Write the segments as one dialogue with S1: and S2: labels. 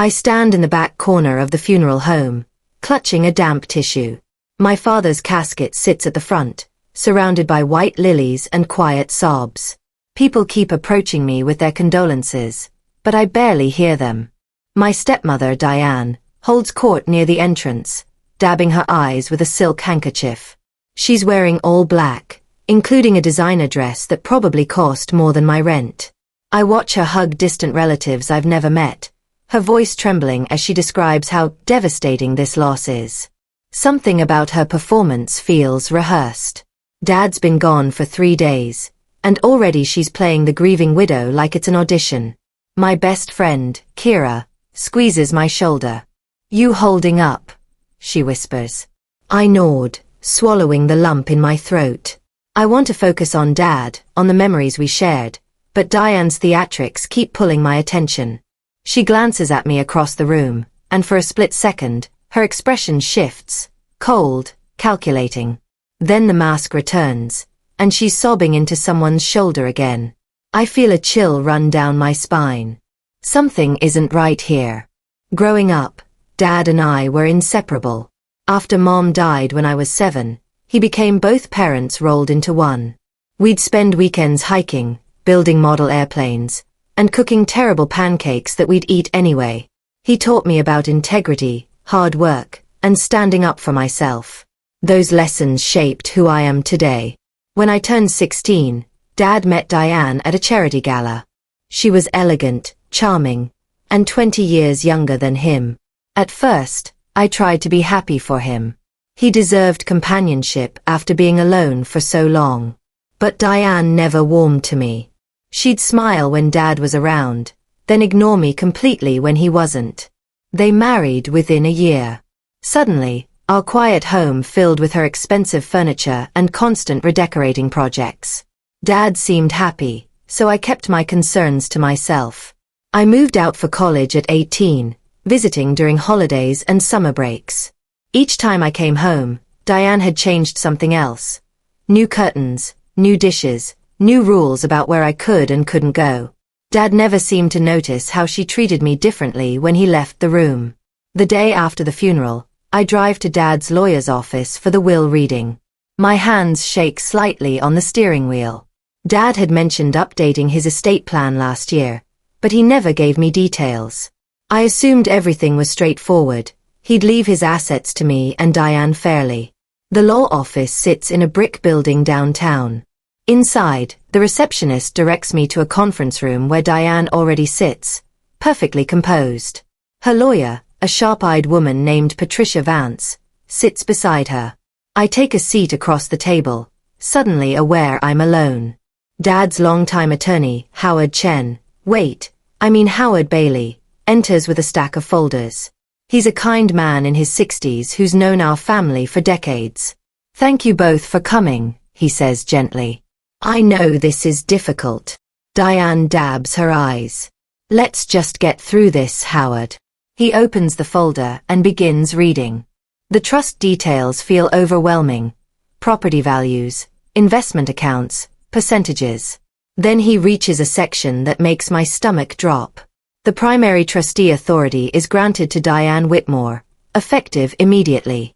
S1: I stand in the back corner of the funeral home, clutching a damp tissue. My father's casket sits at the front, surrounded by white lilies and quiet sobs. People keep approaching me with their condolences, but I barely hear them. My stepmother, Diane, holds court near the entrance, dabbing her eyes with a silk handkerchief. She's wearing all black, including a designer dress that probably cost more than my rent. I watch her hug distant relatives I've never met, her voice trembling as she describes how devastating this loss is. Something about her performance feels rehearsed. Dad's been gone for 3 days, and already she's playing the grieving widow like it's an audition. My best friend, Kira, squeezes my shoulder. "You holding up?" she whispers. I nod, swallowing the lump in my throat. I want to focus on Dad, on the memories we shared, but Diane's theatrics keep pulling my attention. She glances at me across the room, and for a split second, her expression shifts, cold, calculating. Then the mask returns, and she's sobbing into someone's shoulder again. I feel a chill run down my spine. Something isn't right here. Growing up, Dad and I were inseparable. After Mom died when I was 7, he became both parents rolled into one. We'd spend weekends hiking, building model airplanes, and cooking terrible pancakes that we'd eat anyway. He taught me about integrity, hard work, and standing up for myself. Those lessons shaped who I am today. When I turned 16, Dad met Diane at a charity gala. She was elegant, charming, and 20 years younger than him. At first, I tried to be happy for him. He deserved companionship after being alone for so long. But Diane never warmed to me. She'd smile when Dad was around, then ignore me completely when he wasn't. They married within a year. Suddenly, our quiet home filled with her expensive furniture and constant redecorating projects. Dad seemed happy, so I kept my concerns to myself. I moved out for college at 18, visiting during holidays and summer breaks. Each time I came home, Diane had changed something else. New curtains, new dishes, new rules about where I could and couldn't go. Dad never seemed to notice how she treated me differently when he left the room. The day after the funeral, I drive to Dad's lawyer's office for the will reading. My hands shake slightly on the steering wheel. Dad had mentioned updating his estate plan last year, but he never gave me details. I assumed everything was straightforward. He'd leave his assets to me and Diane fairly. The law office sits in a brick building downtown. Inside, the receptionist directs me to a conference room where Diane already sits, perfectly composed. Her lawyer, a sharp-eyed woman named Patricia Vance, sits beside her. I take a seat across the table, suddenly aware I'm alone. Dad's longtime attorney, Howard Bailey, enters with a stack of folders. He's a kind man in his 60s who's known our family for decades. "Thank you both for coming," he says gently. "I know this is difficult." Diane dabs her eyes. "Let's just get through this, Howard." He opens the folder and begins reading. The trust details feel overwhelming. Property values, investment accounts, percentages. Then he reaches a section that makes my stomach drop. The primary trustee authority is granted to Diane Whitmore, effective immediately.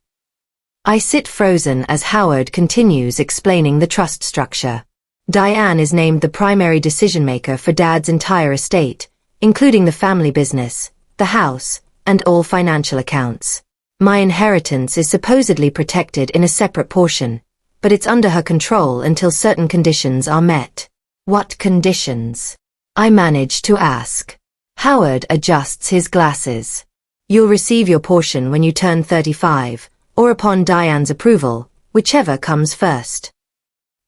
S1: I sit frozen as Howard continues explaining the trust structure. Diane is named the primary decision-maker for Dad's entire estate, including the family business, the house, and all financial accounts. My inheritance is supposedly protected in a separate portion, but it's under her control until certain conditions are met. What conditions? I manage to ask. Howard adjusts his glasses. You'll receive your portion when you turn 35, or upon Diane's approval, whichever comes first.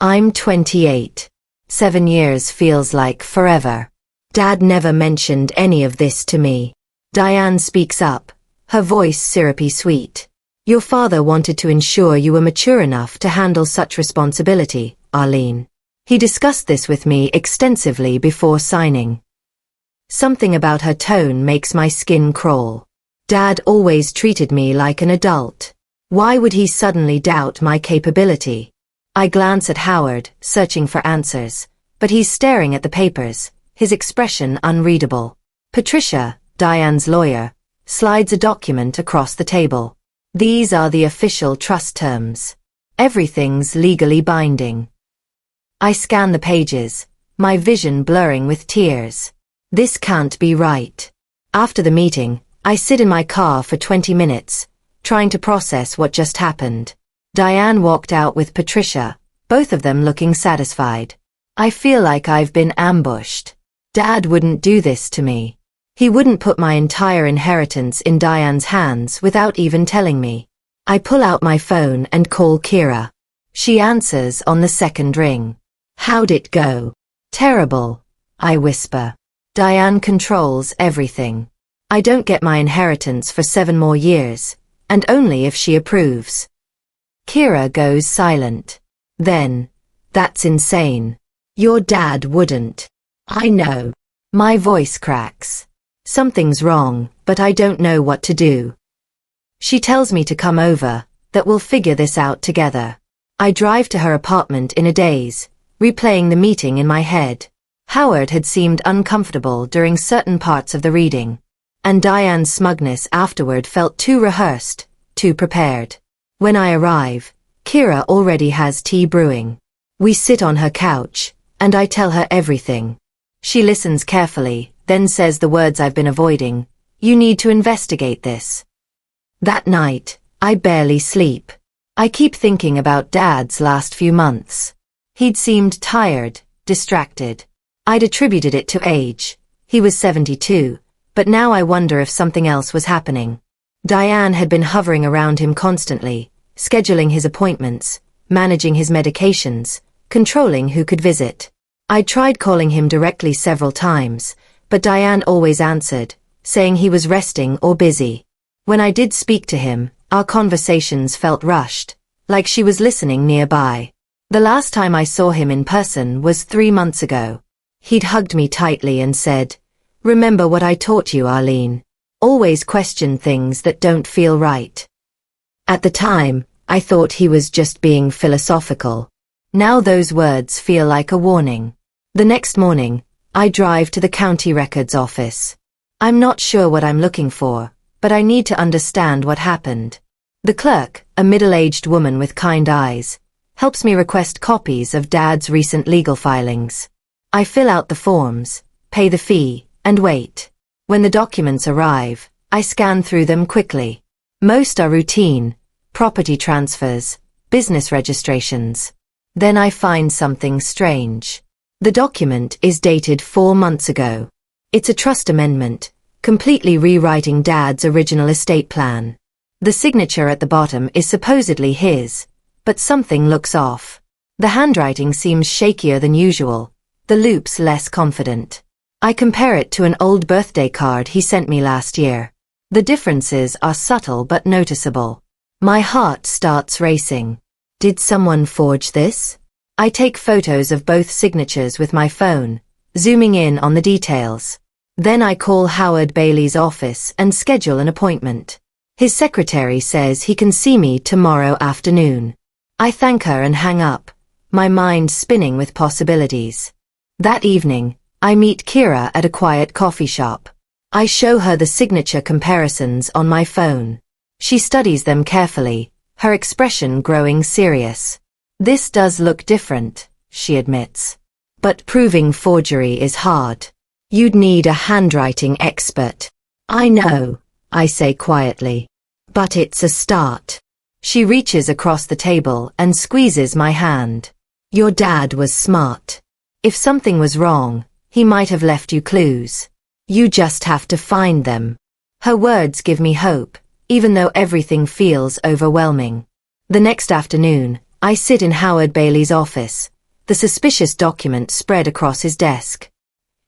S1: I'm 28. 7 years feels like forever. Dad never mentioned any of this to me. Diane speaks up, her voice syrupy sweet. Your father wanted to ensure you were mature enough to handle such responsibility, Arlene. He discussed this with me extensively before signing. Something about her tone makes my skin crawl. Dad always treated me like an adult. Why would he suddenly doubt my capability? I glance at Howard, searching for answers, but he's staring at the papers, his expression unreadable. Patricia, Diane's lawyer, slides a document across the table. These are the official trust terms. Everything's legally binding. I scan the pages, my vision blurring with tears. This can't be right. After the meeting, I sit in my car for 20 minutes, trying to process what just happened. Diane walked out with Patricia, both of them looking satisfied. I feel like I've been ambushed. Dad wouldn't do this to me. He wouldn't put my entire inheritance in Diane's hands without even telling me. I pull out my phone and call Kira. She answers on the second ring. How'd it go? Terrible, I whisper. Diane controls everything. I don't get my inheritance for 7 more years, and only if she approves. Kira goes silent. Then, that's insane. Your dad wouldn't. I know. My voice cracks. Something's wrong, but I don't know what to do. She tells me to come over, that we'll figure this out together. I drive to her apartment in a daze, replaying the meeting in my head. Howard had seemed uncomfortable during certain parts of the reading, and Diane's smugness afterward felt too rehearsed, too prepared. When I arrive, Kira already has tea brewing. We sit on her couch, and I tell her everything. She listens carefully, then says the words I've been avoiding. You need to investigate this. That night, I barely sleep. I keep thinking about Dad's last few months. He'd seemed tired, distracted. I'd attributed it to age. He was 72, but now I wonder if something else was happening. Diane had been hovering around him constantly, scheduling his appointments, managing his medications, controlling who could visit. I tried calling him directly several times, but Diane always answered, saying he was resting or busy. When I did speak to him, our conversations felt rushed, like she was listening nearby. The last time I saw him in person was 3 months ago. He'd hugged me tightly and said, "Remember what I taught you, Arlene. Always question things that don't feel right." At the time, I thought he was just being philosophical. Now those words feel like a warning. The next morning, I drive to the county records office. I'm not sure what I'm looking for, but I need to understand what happened. The clerk, a middle-aged woman with kind eyes, helps me request copies of Dad's recent legal filings. I fill out the forms, pay the fee, and wait. When the documents arrive, I scan through them quickly. Most are routine, property transfers, business registrations. Then I find something strange. The document is dated 4 months ago. It's a trust amendment, completely rewriting Dad's original estate plan. The signature at the bottom is supposedly his, but something looks off. The handwriting seems shakier than usual, the loops less confident. I compare it to an old birthday card he sent me last year. The differences are subtle but noticeable. My heart starts racing. Did someone forge this? I take photos of both signatures with my phone, zooming in on the details. Then I call Howard Bailey's office and schedule an appointment. His secretary says he can see me tomorrow afternoon. I thank her and hang up, my mind spinning with possibilities. That evening, I meet Kira at a quiet coffee shop. I show her the signature comparisons on my phone. She studies them carefully, her expression growing serious. This does look different, she admits. But proving forgery is hard. You'd need a handwriting expert. I know, I say quietly. But it's a start. She reaches across the table and squeezes my hand. Your dad was smart. If something was wrong, he might have left you clues. You just have to find them. Her words give me hope, even though everything feels overwhelming. The next afternoon, I sit in Howard Bailey's office, the suspicious document spread across his desk.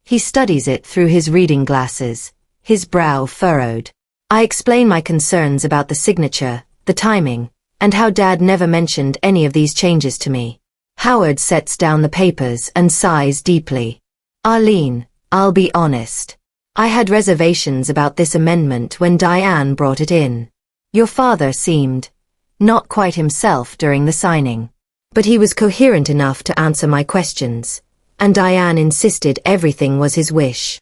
S1: He studies it through his reading glasses, his brow furrowed. I explain my concerns about the signature, the timing, and how Dad never mentioned any of these changes to me. Howard sets down the papers and sighs deeply. Arlene, I'll be honest. I had reservations about this amendment when Diane brought it in. Your father seemed not quite himself during the signing, but he was coherent enough to answer my questions, and Diane insisted everything was his wish.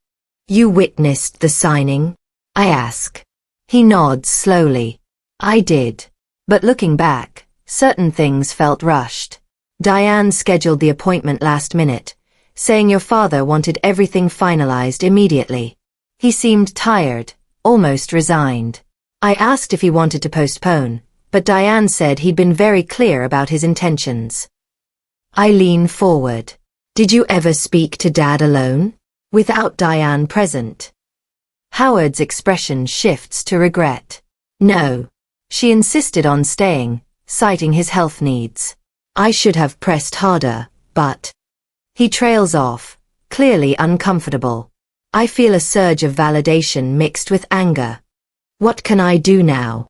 S1: You witnessed the signing? I ask. He nods slowly. I did. But looking back, certain things felt rushed. Diane scheduled the appointment last minute, saying your father wanted everything finalized immediately. He seemed tired, almost resigned. I asked if he wanted to postpone, but Diane said he'd been very clear about his intentions. I lean forward. Did you ever speak to Dad alone? Without Diane present? Howard's expression shifts to regret. No. She insisted on staying, citing his health needs. I should have pressed harder, but... He trails off, clearly uncomfortable. I feel a surge of validation mixed with anger. What can I do now?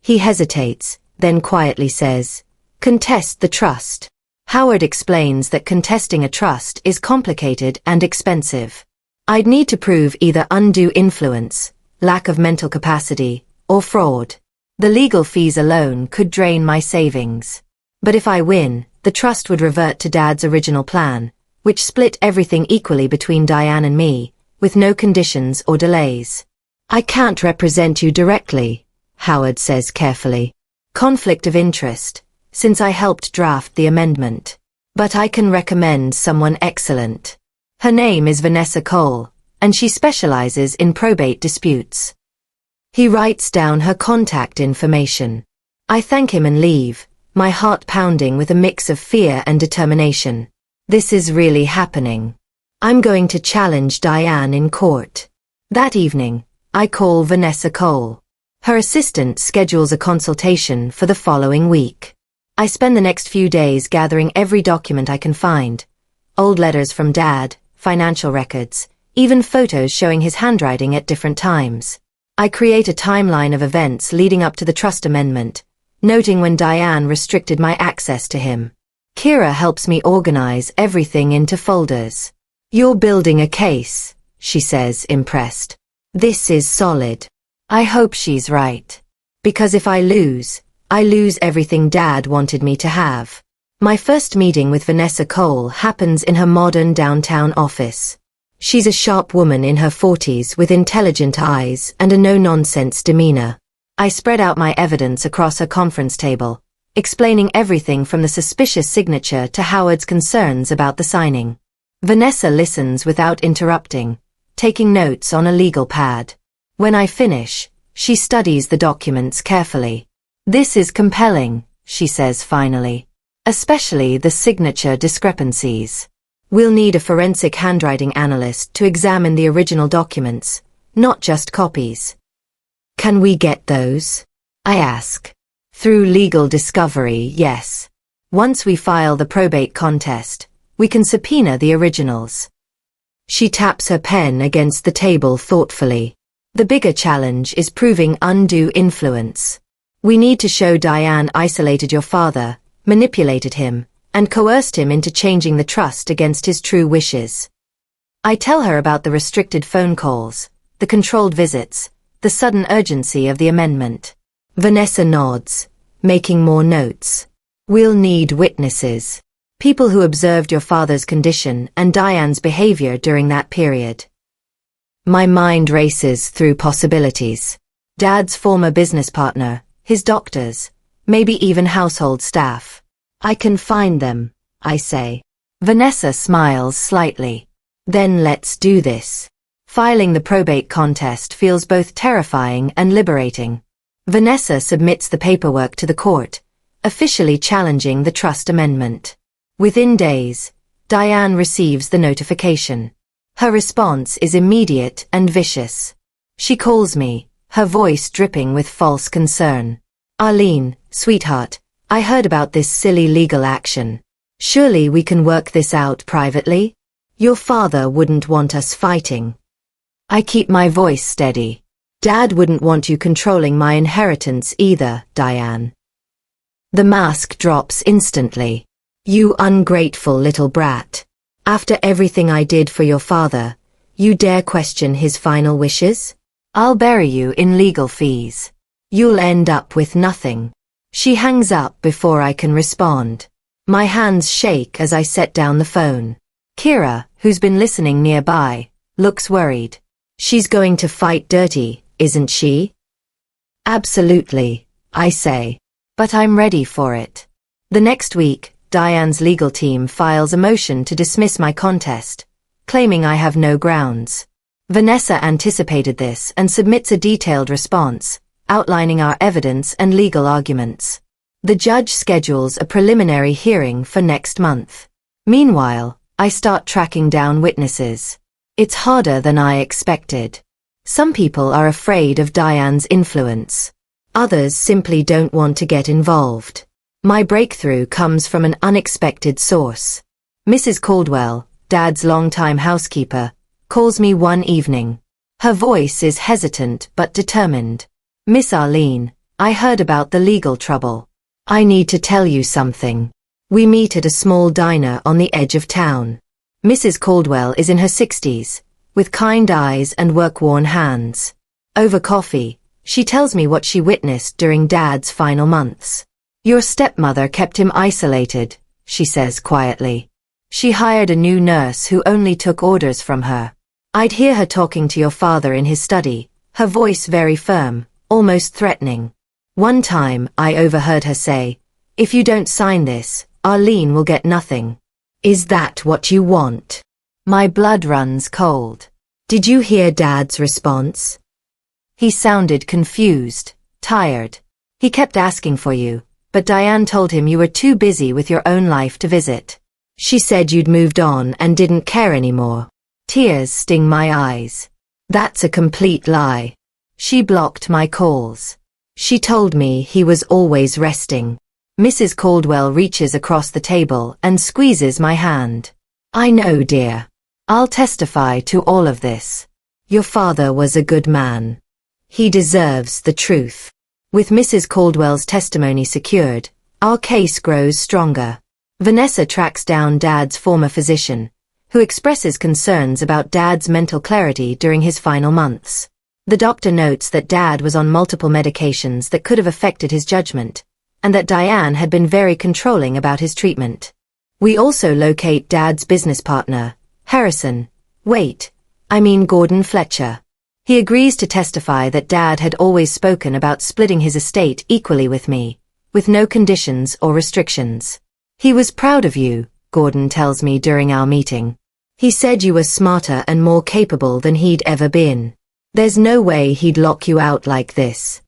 S1: He hesitates, then quietly says, contest the trust. Howard explains that contesting a trust is complicated and expensive. I'd need to prove either undue influence, lack of mental capacity, or fraud. The legal fees alone could drain my savings. But if I win, the trust would revert to Dad's original plan, which split everything equally between Diane and me, with no conditions or delays. I can't represent you directly, Howard says carefully. Conflict of interest, since I helped draft the amendment. But I can recommend someone excellent. Her name is Vanessa Cole, and she specializes in probate disputes. He writes down her contact information. I thank him and leave, my heart pounding with a mix of fear and determination. This is really happening. I'm going to challenge Diane in court. That evening, I call Vanessa Cole. Her assistant schedules a consultation for the following week. I spend the next few days gathering every document I can find. Old letters from Dad, financial records, even photos showing his handwriting at different times. I create a timeline of events leading up to the trust amendment, noting when Diane restricted my access to him. Kira helps me organize everything into folders. You're building a case, she says, impressed. This is solid. I hope she's right. Because if I lose everything Dad wanted me to have. My first meeting with Vanessa Cole happens in her modern downtown office. She's a sharp woman in her 40s with intelligent eyes and a no-nonsense demeanor. I spread out my evidence across her conference table, explaining everything from the suspicious signature to Howard's concerns about the signing. Vanessa listens without interrupting, taking notes on a legal pad. When I finish, she studies the documents carefully. This is compelling, she says finally. Especially the signature discrepancies. We'll need a forensic handwriting analyst to examine the original documents, not just copies. Can we get those? I ask. Through legal discovery, yes. Once we file the probate contest, we can subpoena the originals. She taps her pen against the table thoughtfully. The bigger challenge is proving undue influence. We need to show Diane isolated your father, manipulated him, and coerced him into changing the trust against his true wishes. I tell her about the restricted phone calls, the controlled visits, the sudden urgency of the amendment. Vanessa nods, making more notes. We'll need witnesses. People who observed your father's condition and Diane's behavior during that period. My mind races through possibilities. Dad's former business partner, his doctors, maybe even household staff. I can find them, I say. Vanessa smiles slightly. Then let's do this. Filing the probate contest feels both terrifying and liberating. Vanessa submits the paperwork to the court, officially challenging the trust amendment. Within days, Diane receives the notification. Her response is immediate and vicious. She calls me, her voice dripping with false concern. Arlene, sweetheart, I heard about this silly legal action. Surely we can work this out privately? Your father wouldn't want us fighting. I keep my voice steady. Dad wouldn't want you controlling my inheritance either, Diane. The mask drops instantly. You ungrateful little brat. After everything I did for your father, you dare question his final wishes? I'll bury you in legal fees. You'll end up with nothing. She hangs up before I can respond. My hands shake as I set down the phone. Kira, who's been listening nearby, looks worried. She's going to fight dirty, isn't she? Absolutely, I say. But I'm ready for it. The next week, Diane's legal team files a motion to dismiss my contest, claiming I have no grounds. Vanessa anticipated this and submits a detailed response, outlining our evidence and legal arguments. The judge schedules a preliminary hearing for next month. Meanwhile, I start tracking down witnesses. It's harder than I expected. Some people are afraid of Diane's influence. Others simply don't want to get involved. My breakthrough comes from an unexpected source. Mrs. Caldwell, Dad's longtime housekeeper, calls me one evening. Her voice is hesitant but determined. "Miss Arlene, I heard about the legal trouble. I need to tell you something." We meet at a small diner on the edge of town. Mrs. Caldwell is in her 60s, with kind eyes and work-worn hands. Over coffee, she tells me what she witnessed during Dad's final months. "Your stepmother kept him isolated," she says quietly. "She hired a new nurse who only took orders from her. I'd hear her talking to your father in his study, her voice very firm, almost threatening. One time, I overheard her say, 'If you don't sign this, Arlene will get nothing.' Is that what you want?" My blood runs cold. Did you hear Dad's response? He sounded confused, tired. He kept asking for you, but Diane told him you were too busy with your own life to visit. She said you'd moved on and didn't care anymore. Tears sting my eyes. That's a complete lie. She blocked my calls. She told me he was always resting. Mrs. Caldwell reaches across the table and squeezes my hand. "I know, dear. I'll testify to all of this. Your father was a good man. He deserves the truth." With Mrs. Caldwell's testimony secured, our case grows stronger. Vanessa tracks down Dad's former physician, who expresses concerns about Dad's mental clarity during his final months. The doctor notes that Dad was on multiple medications that could have affected his judgment, and that Diane had been very controlling about his treatment. We also locate Dad's business partner, Gordon Fletcher. He agrees to testify that Dad had always spoken about splitting his estate equally with me, with no conditions or restrictions. "He was proud of you," Gordon tells me during our meeting. "He said you were smarter and more capable than he'd ever been. There's no way he'd lock you out like this."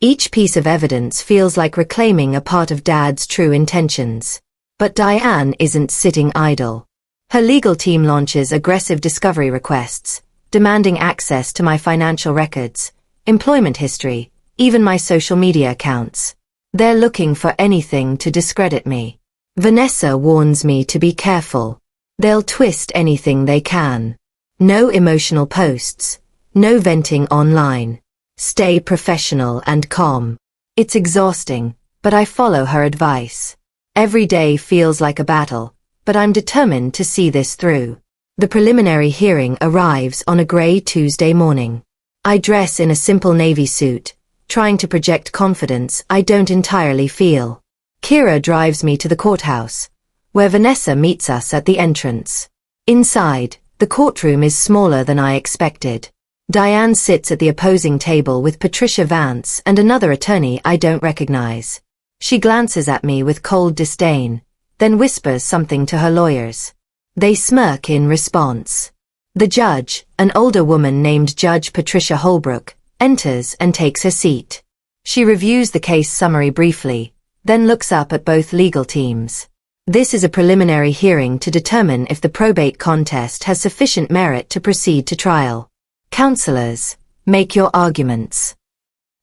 S1: Each piece of evidence feels like reclaiming a part of Dad's true intentions. But Diane isn't sitting idle. Her legal team launches aggressive discovery requests, demanding access to my financial records, employment history, even my social media accounts. They're looking for anything to discredit me. Vanessa warns me to be careful. They'll twist anything they can. No emotional posts, no venting online. Stay professional and calm. It's exhausting, but I follow her advice. Every day feels like a battle, but I'm determined to see this through. The preliminary hearing arrives on a gray Tuesday morning. I dress in a simple navy suit, trying to project confidence I don't entirely feel. Kira drives me to the courthouse, where Vanessa meets us at the entrance. Inside, the courtroom is smaller than I expected. Diane sits at the opposing table with Patricia Vance and another attorney I don't recognize. She glances at me with cold disdain, then whispers something to her lawyers. They smirk in response. The judge, an older woman named Judge Patricia Holbrook, enters and takes her seat. She reviews the case summary briefly, then looks up at both legal teams. This is a preliminary hearing to determine if the probate contest has sufficient merit to proceed to trial. Counselors, make your arguments.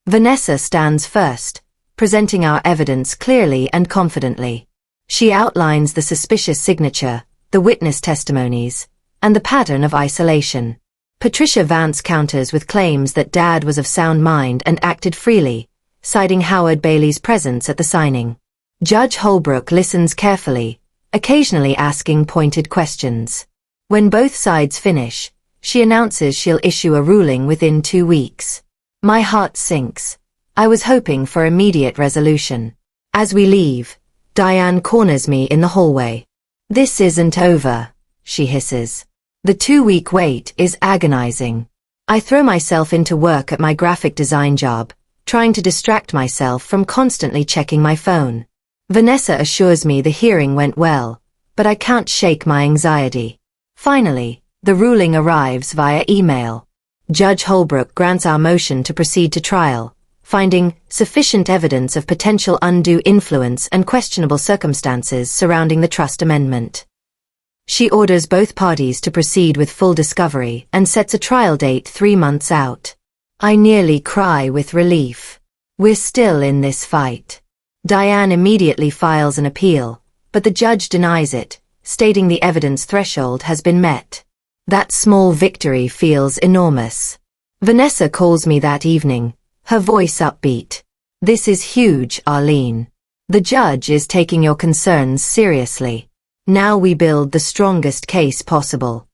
S1: Vanessa stands first, presenting our evidence clearly and confidently. She outlines the suspicious signature, the witness testimonies, and the pattern of isolation. Patricia Vance counters with claims that Dad was of sound mind and acted freely, citing Howard Bailey's presence at the signing. Judge Holbrook listens carefully, occasionally asking pointed questions. When both sides finish, she announces she'll issue a ruling within 2 weeks. My heart sinks. I was hoping for immediate resolution. As we leave, Diane corners me in the hallway. "This isn't over," she hisses. "The 2-week wait is agonizing. I throw myself into work at my graphic design job, trying to distract myself from constantly checking my phone. Vanessa assures me the hearing went well, but I can't shake my anxiety. Finally, the ruling arrives via email. Judge Holbrook grants our motion to proceed to trial, finding sufficient evidence of potential undue influence and questionable circumstances surrounding the trust amendment. She orders both parties to proceed with full discovery and sets a trial date 3 months out. I nearly cry with relief. We're still in this fight. Diane immediately files an appeal, but the judge denies it, stating the evidence threshold has been met. That small victory feels enormous. Vanessa calls me that evening, her voice upbeat. This is huge, Arlene. The judge is taking your concerns seriously. Now we build the strongest case possible.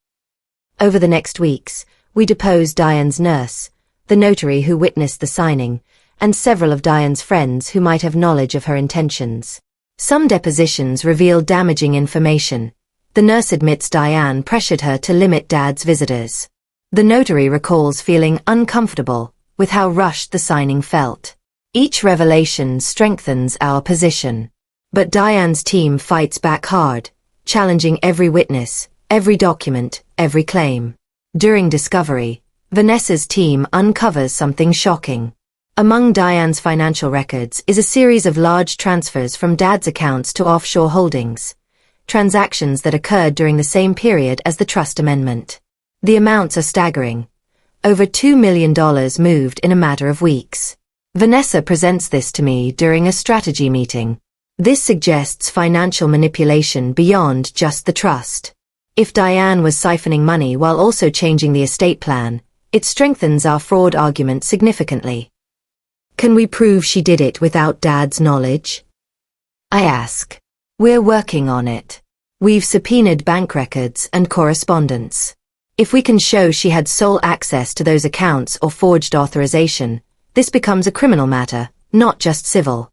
S1: Over the next weeks, we depose Diane's nurse, the notary who witnessed the signing, and several of Diane's friends who might have knowledge of her intentions. Some depositions reveal damaging information. The nurse admits Diane pressured her to limit Dad's visitors. The notary recalls feeling uncomfortable with how rushed the signing felt. Each revelation strengthens our position. But Diane's team fights back hard, challenging every witness, every document, every claim. During discovery, Vanessa's team uncovers something shocking. Among Diane's financial records is a series of large transfers from Dad's accounts to offshore holdings, transactions that occurred during the same period as the trust amendment. The amounts are staggering. Over $2 million moved in a matter of weeks. Vanessa presents this to me during a strategy meeting. This suggests financial manipulation beyond just the trust. If Diane was siphoning money while also changing the estate plan, it strengthens our fraud argument significantly. Can we prove she did it without Dad's knowledge? I ask. We're working on it. We've subpoenaed bank records and correspondence. If we can show she had sole access to those accounts or forged authorization, this becomes a criminal matter, not just civil.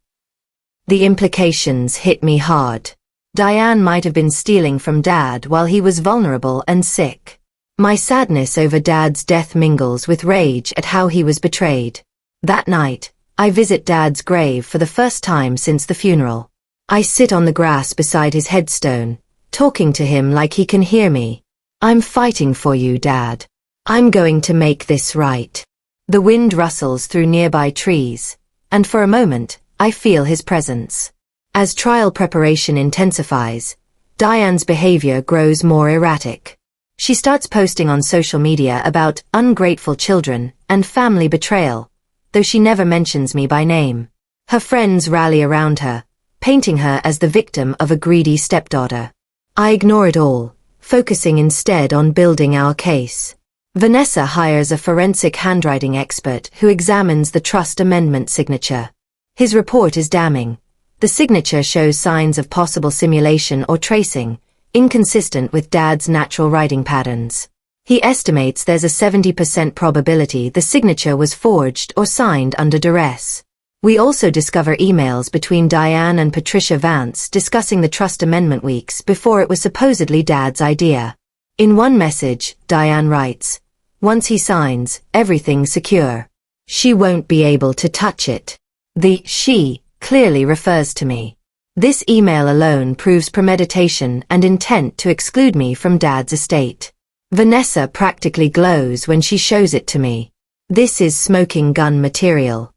S1: The implications hit me hard. Diane might have been stealing from Dad while he was vulnerable and sick. My sadness over Dad's death mingles with rage at how he was betrayed. That night, I visit Dad's grave for the first time since the funeral. I sit on the grass beside his headstone, talking to him like he can hear me. I'm fighting for you, Dad. I'm going to make this right. The wind rustles through nearby trees, and for a moment, I feel his presence. As trial preparation intensifies, Diane's behavior grows more erratic. She starts posting on social media about ungrateful children and family betrayal, though she never mentions me by name. Her friends rally around her, painting her as the victim of a greedy stepdaughter. I ignore it all, focusing instead on building our case. Vanessa hires a forensic handwriting expert who examines the trust amendment signature. His report is damning. The signature shows signs of possible simulation or tracing, inconsistent with Dad's natural writing patterns. He estimates there's a 70% probability the signature was forged or signed under duress. We also discover emails between Diane and Patricia Vance discussing the trust amendment weeks before it was supposedly Dad's idea. In one message, Diane writes, "Once he signs, everything's secure. She won't be able to touch it." The "she" clearly refers to me. This email alone proves premeditation and intent to exclude me from Dad's estate. Vanessa practically glows when she shows it to me. This is smoking gun material.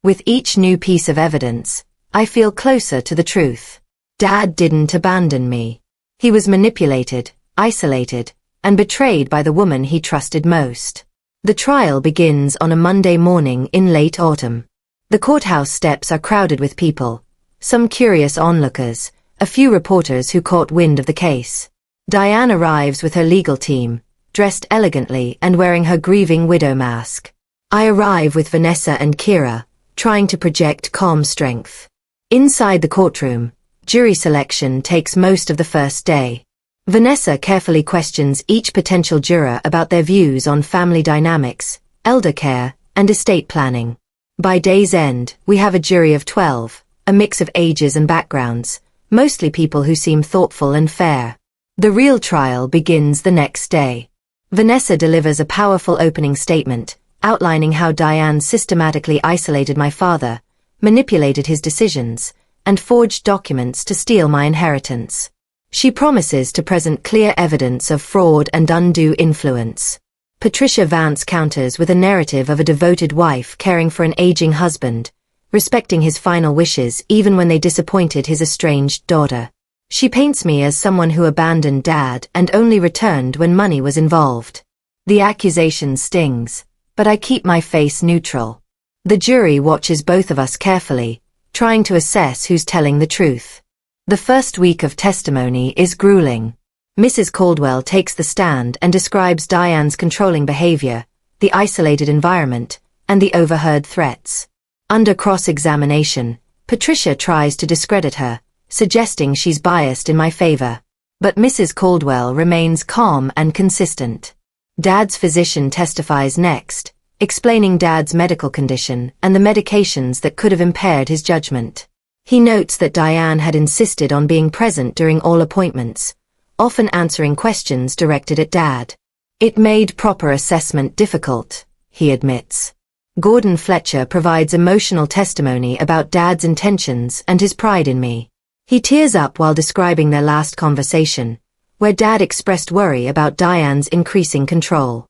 S1: With each new piece of evidence, I feel closer to the truth. Dad didn't abandon me. He was manipulated, isolated, and betrayed by the woman he trusted most. The trial begins on a Monday morning in late autumn. The courthouse steps are crowded with people, some curious onlookers, a few reporters who caught wind of the case. Diane arrives with her legal team, dressed elegantly and wearing her grieving widow mask. I arrive with Vanessa and Kira, trying to project calm strength. Inside the courtroom, jury selection takes most of the first day. Vanessa carefully questions each potential juror about their views on family dynamics, elder care, and estate planning. By day's end, we have a jury of 12, a mix of ages and backgrounds, mostly people who seem thoughtful and fair. The real trial begins the next day. Vanessa delivers a powerful opening statement, outlining how Diane systematically isolated my father, manipulated his decisions, and forged documents to steal my inheritance. She promises to present clear evidence of fraud and undue influence. Patricia Vance counters with a narrative of a devoted wife caring for an aging husband, respecting his final wishes even when they disappointed his estranged daughter. She paints me as someone who abandoned Dad and only returned when money was involved. The accusation stings, but I keep my face neutral. The jury watches both of us carefully, trying to assess who's telling the truth. The first week of testimony is grueling. Mrs. Caldwell takes the stand and describes Diane's controlling behavior, the isolated environment, and the overheard threats. Under cross-examination, Patricia tries to discredit her, suggesting she's biased in my favor. But Mrs. Caldwell remains calm and consistent. Dad's physician testifies next, explaining Dad's medical condition and the medications that could have impaired his judgment. He notes that Diane had insisted on being present during all appointments, often answering questions directed at Dad. It made proper assessment difficult, he admits. Gordon Fletcher provides emotional testimony about Dad's intentions and his pride in me. He tears up while describing their last conversation, where Dad expressed worry about Diane's increasing control.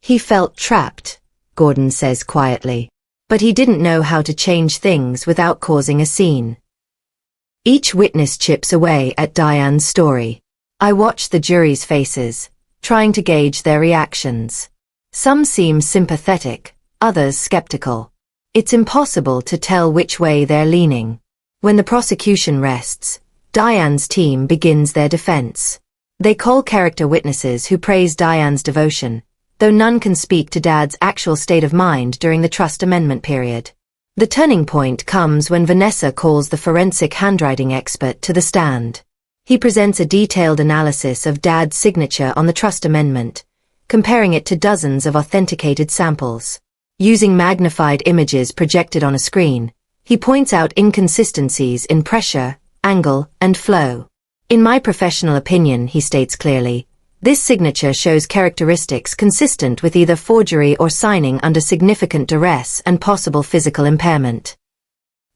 S1: He felt trapped, Gordon says quietly, but he didn't know how to change things without causing a scene. Each witness chips away at Diane's story. I watch the jury's faces, trying to gauge their reactions. Some seem sympathetic, others skeptical. It's impossible to tell which way they're leaning. When the prosecution rests, Diane's team begins their defense. They call character witnesses who praise Diane's devotion, though none can speak to Dad's actual state of mind during the trust amendment period. The turning point comes when Vanessa calls the forensic handwriting expert to the stand. He presents a detailed analysis of Dad's signature on the trust amendment, comparing it to dozens of authenticated samples. Using magnified images projected on a screen, he points out inconsistencies in pressure, angle, and flow. In my professional opinion, he states clearly, this signature shows characteristics consistent with either forgery or signing under significant duress and possible physical impairment.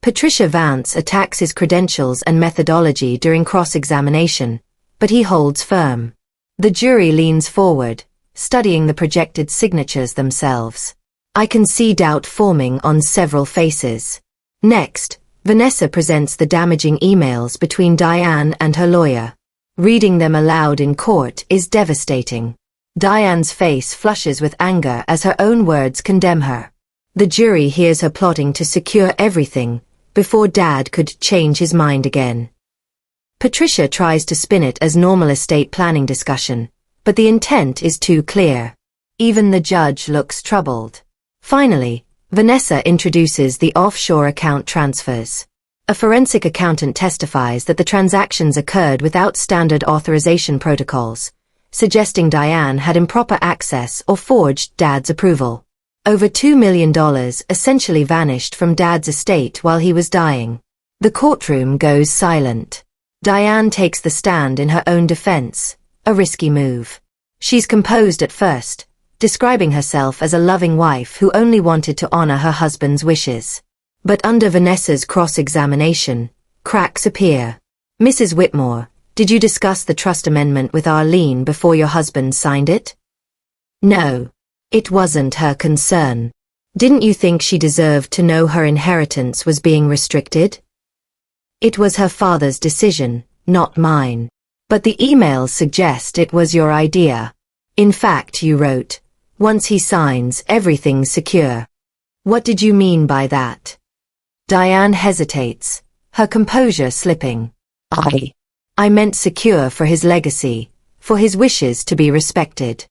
S1: Patricia Vance attacks his credentials and methodology during cross-examination, but he holds firm. The jury leans forward, studying the projected signatures themselves. I can see doubt forming on several faces. Next, Vanessa presents the damaging emails between Diane and her lawyer. Reading them aloud in court is devastating. Diane's face flushes with anger as her own words condemn her. The jury hears her plotting to secure everything before Dad could change his mind again. Patricia tries to spin it as normal estate planning discussion, but the intent is too clear. Even the judge looks troubled. Finally, Vanessa introduces the offshore account transfers. A forensic accountant testifies that the transactions occurred without standard authorization protocols, suggesting Diane had improper access or forged Dad's approval. Over $2 million essentially vanished from Dad's estate while he was dying. The courtroom goes silent. Diane takes the stand in her own defense, a risky move. She's composed at first, describing herself as a loving wife who only wanted to honor her husband's wishes. But under Vanessa's cross-examination, cracks appear. Mrs. Whitmore, did you discuss the trust amendment with Arlene before your husband signed it? No. It wasn't her concern. Didn't you think she deserved to know her inheritance was being restricted? It was her father's decision, not mine. But the emails suggest it was your idea. In fact, you wrote, once he signs, everything's secure. What did you mean by that? Diane hesitates, her composure slipping. I meant secure for his legacy, for his wishes to be respected.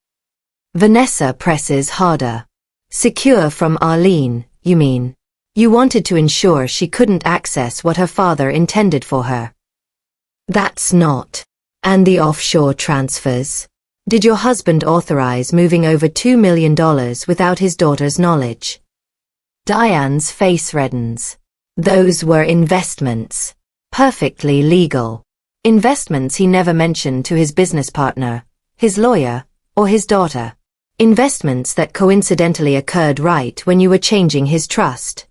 S1: Vanessa presses harder. Secure from Arlene, you mean? You wanted to ensure she couldn't access what her father intended for her. That's not. And the offshore transfers? Did your husband authorize moving over $2 million without his daughter's knowledge? Diane's face reddens. Those were investments. Perfectly legal. Investments he never mentioned to his business partner, his lawyer, Or his daughter? Investments that coincidentally occurred right when you were changing his trust.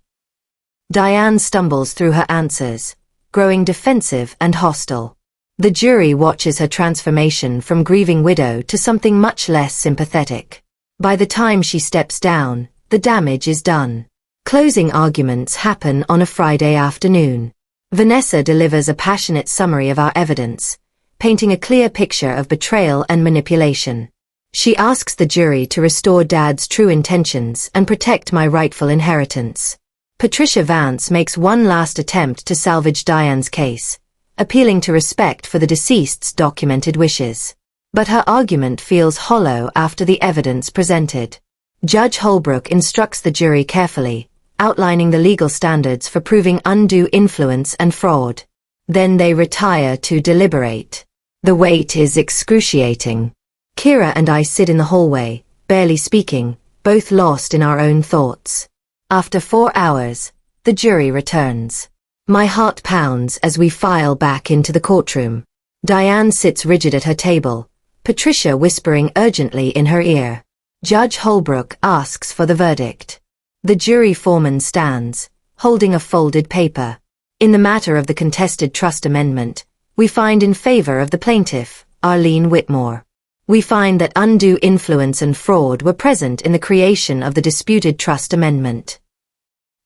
S1: Diane stumbles through her answers, growing defensive and hostile. The jury watches her transformation from grieving widow to something much less sympathetic. By the time she steps down, the damage is done. Closing arguments happen on a Friday afternoon. Vanessa delivers a passionate summary of our evidence, painting a clear picture of betrayal and manipulation. She asks the jury to restore Dad's true intentions and protect my rightful inheritance. Patricia Vance makes one last attempt to salvage Diane's case, appealing to respect for the deceased's documented wishes. But her argument feels hollow after the evidence presented. Judge Holbrook instructs the jury carefully, outlining the legal standards for proving undue influence and fraud. Then they retire to deliberate. The wait is excruciating. Kira and I sit in the hallway, barely speaking, both lost in our own thoughts. After 4 hours, the jury returns. My heart pounds as we file back into the courtroom. Diane sits rigid at her table, Patricia whispering urgently in her ear. Judge Holbrook asks for the verdict. The jury foreman stands, holding a folded paper. In the matter of the contested trust amendment, we find in favor of the plaintiff, Arlene Whitmore. We find that undue influence and fraud were present in the creation of the disputed trust amendment.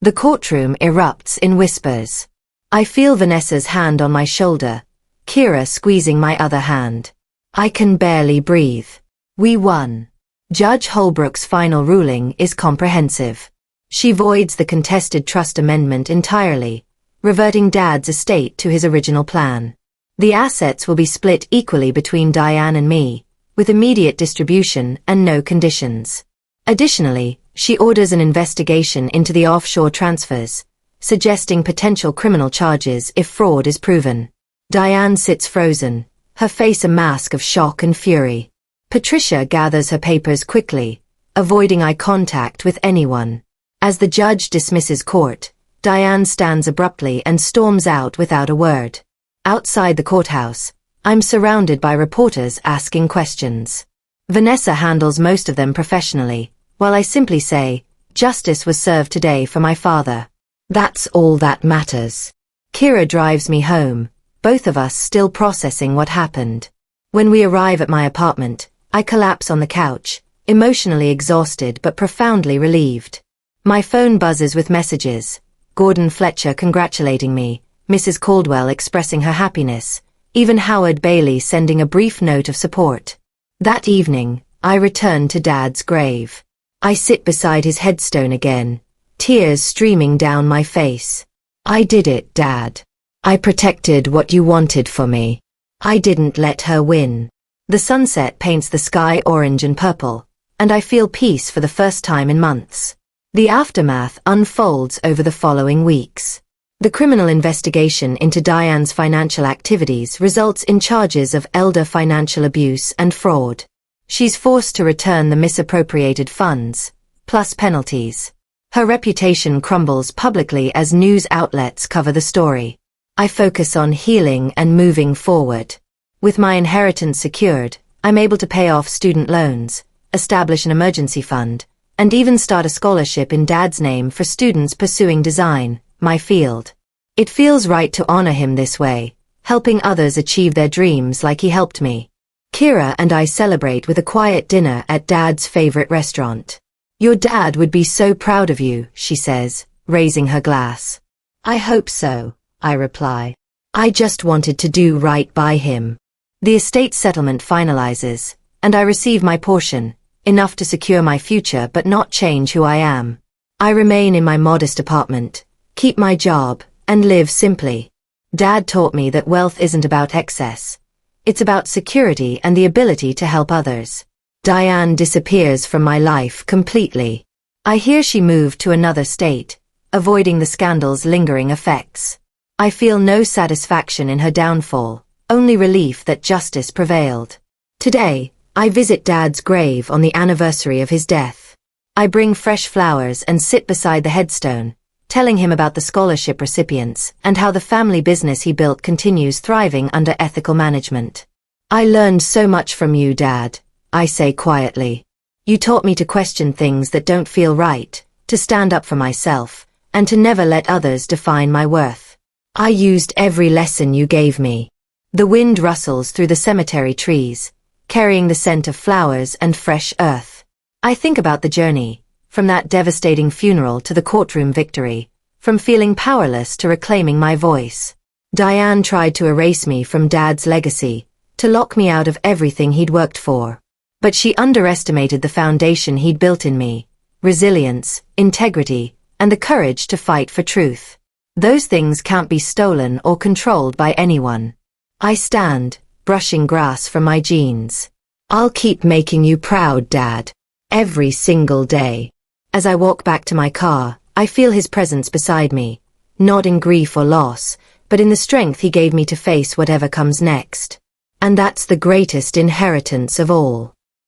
S1: The courtroom erupts in whispers. I feel Vanessa's hand on my shoulder, Kira squeezing my other hand. I can barely breathe. We won. Judge Holbrook's final ruling is comprehensive. She voids the contested trust amendment entirely, reverting Dad's estate to his original plan. The assets will be split equally between Diane and me, with immediate distribution and no conditions. Additionally, she orders an investigation into the offshore transfers, suggesting potential criminal charges if fraud is proven. Diane sits frozen, her face a mask of shock and fury. Patricia gathers her papers quickly, avoiding eye contact with anyone. As the judge dismisses court, Diane stands abruptly and storms out without a word. Outside the courthouse, I'm surrounded by reporters asking questions. Vanessa handles most of them professionally, while I simply say, "Justice was served today for my father." That's all that matters. Kira drives me home, both of us still processing what happened. When we arrive at my apartment, I collapse on the couch, emotionally exhausted but profoundly relieved. My phone buzzes with messages, Gordon Fletcher congratulating me, Mrs. Caldwell expressing her happiness, even Howard Bailey sending a brief note of support. That evening, I return to Dad's grave. I sit beside his headstone again, tears streaming down my face. I did it, Dad. I protected what you wanted for me. I didn't let her win. The sunset paints the sky orange and purple, and I feel peace for the first time in months. The aftermath unfolds over the following weeks. The criminal investigation into Diane's financial activities results in charges of elder financial abuse and fraud. She's forced to return the misappropriated funds, plus penalties. Her reputation crumbles publicly as news outlets cover the story. I focus on healing and moving forward. With my inheritance secured, I'm able to pay off student loans, establish an emergency fund, and even start a scholarship in Dad's name for students pursuing design, my field. It feels right to honor him this way, helping others achieve their dreams like he helped me. Kira and I celebrate with a quiet dinner at Dad's favorite restaurant. Your dad would be so proud of you, she says, raising her glass. I hope so, I reply. I just wanted to do right by him. The estate settlement finalizes, and I receive my portion, enough to secure my future but not change who I am. I remain in my modest apartment, keep my job, and live simply. Dad taught me that wealth isn't about excess. It's about security and the ability to help others. Diane disappears from my life completely. I hear she moved to another state, avoiding the scandal's lingering effects. I feel no satisfaction in her downfall, only relief that justice prevailed. Today, I visit Dad's grave on the anniversary of his death. I bring fresh flowers and sit beside the headstone, telling him about the scholarship recipients and how the family business he built continues thriving under ethical management. I learned so much from you, Dad. I say quietly. You taught me to question things that don't feel right, to stand up for myself, and to never let others define my worth. I used every lesson you gave me. The wind rustles through the cemetery trees, carrying the scent of flowers and fresh earth. I think about the journey, from that devastating funeral to the courtroom victory, from feeling powerless to reclaiming my voice. Diane tried to erase me from Dad's legacy, to lock me out of everything he'd worked for. But she underestimated the foundation he'd built in me: resilience, integrity, and the courage to fight for truth. Those things can't be stolen or controlled by anyone. I stand, brushing grass from my jeans. I'll keep making you proud, Dad. Every single day. As I walk back to my car, I feel his presence beside me, not in grief or loss, but in the strength he gave me to face whatever comes next. And that's the greatest inheritance of all.